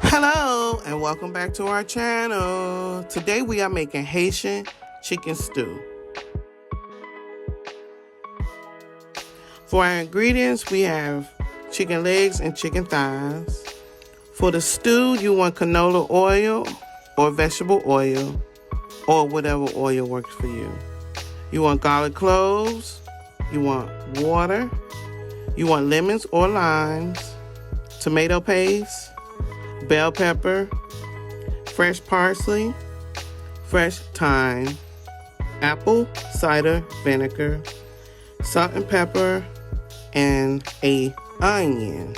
Hello and welcome back to our channel. Today we are making Haitian chicken stew. For our ingredients, we have chicken legs and chicken thighs. For the stew, you want canola oil or vegetable oil or whatever oil works for you. You want garlic cloves, you want water, you want lemons or limes, tomato paste, bell pepper, fresh parsley, fresh thyme, apple cider vinegar, salt and pepper, and an onion.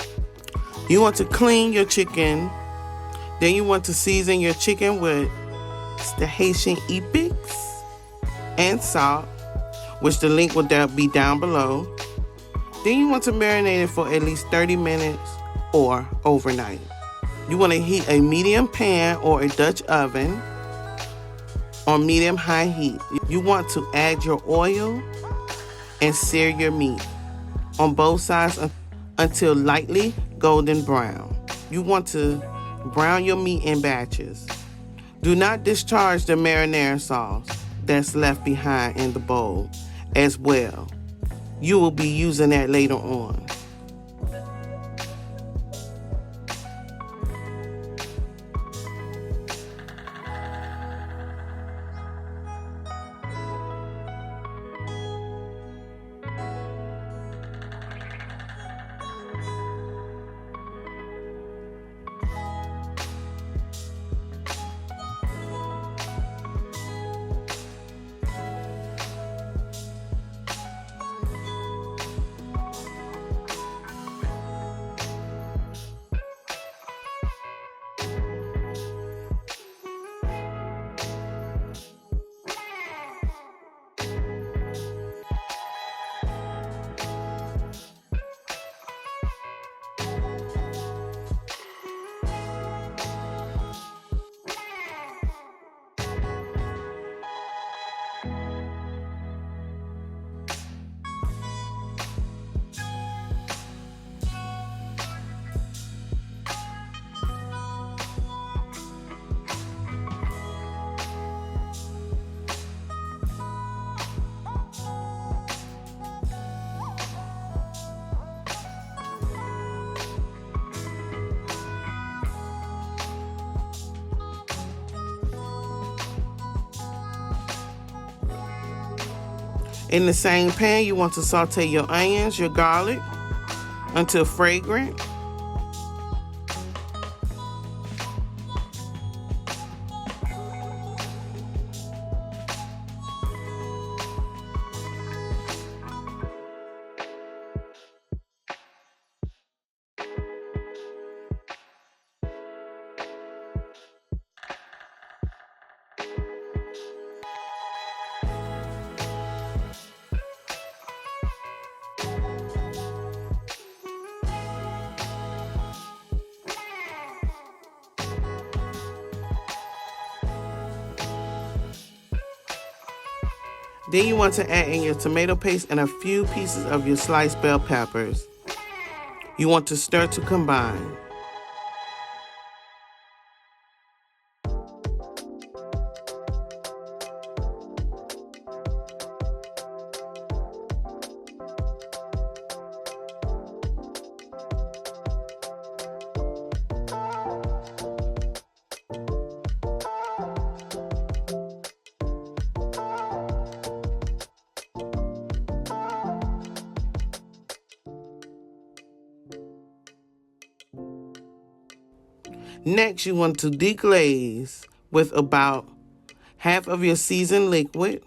You want to clean your chicken. Then you want to season your chicken with the Haitian epics and salt, which the link will be down below. Then you want to marinate it for at least 30 minutes or overnight. You want to heat a medium pan or a Dutch oven on medium-high heat. You want to add your oil and sear your meat on both sides until lightly golden brown. You want to brown your meat in batches. Do not discharge the marinara sauce that's left behind in the bowl as well. You will be using that later on. In the same pan, you want to saute your onions, your garlic, until fragrant. Then you want to add in your tomato paste and a few pieces of your sliced bell peppers. You want to stir to combine. Next, you want to deglaze with about half of your seasoned liquid.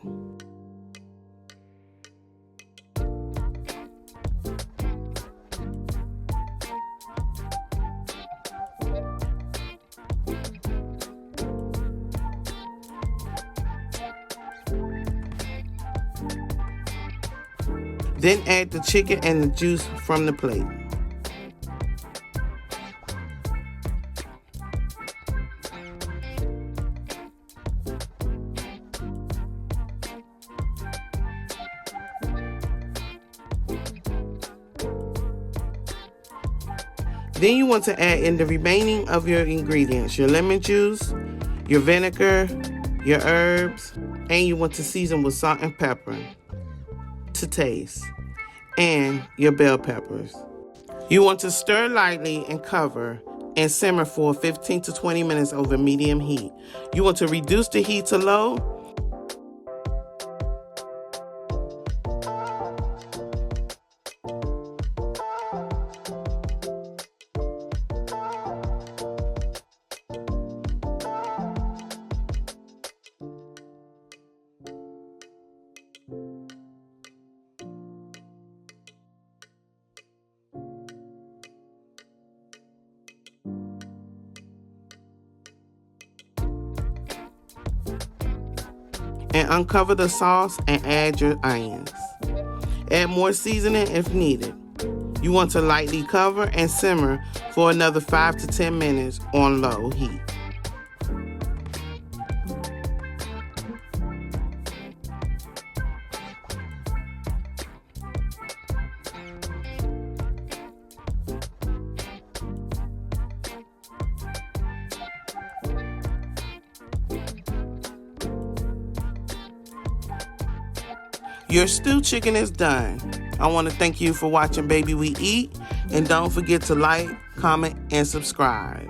Then add the chicken and the juice from the plate. Then you want to add in the remaining of your ingredients, your lemon juice, your vinegar, your herbs, and you want to season with salt and pepper to taste, and your bell peppers. You want to stir lightly and cover and simmer for 15 to 20 minutes over medium heat. You want to reduce the heat to low. And uncover the sauce and add your onions. Add more seasoning if needed. You want to lightly cover and simmer for another 5 to 10 minutes on low heat. Your stewed chicken is done. I want to thank you for watching Baby We Eat, and don't forget to like, comment, and subscribe.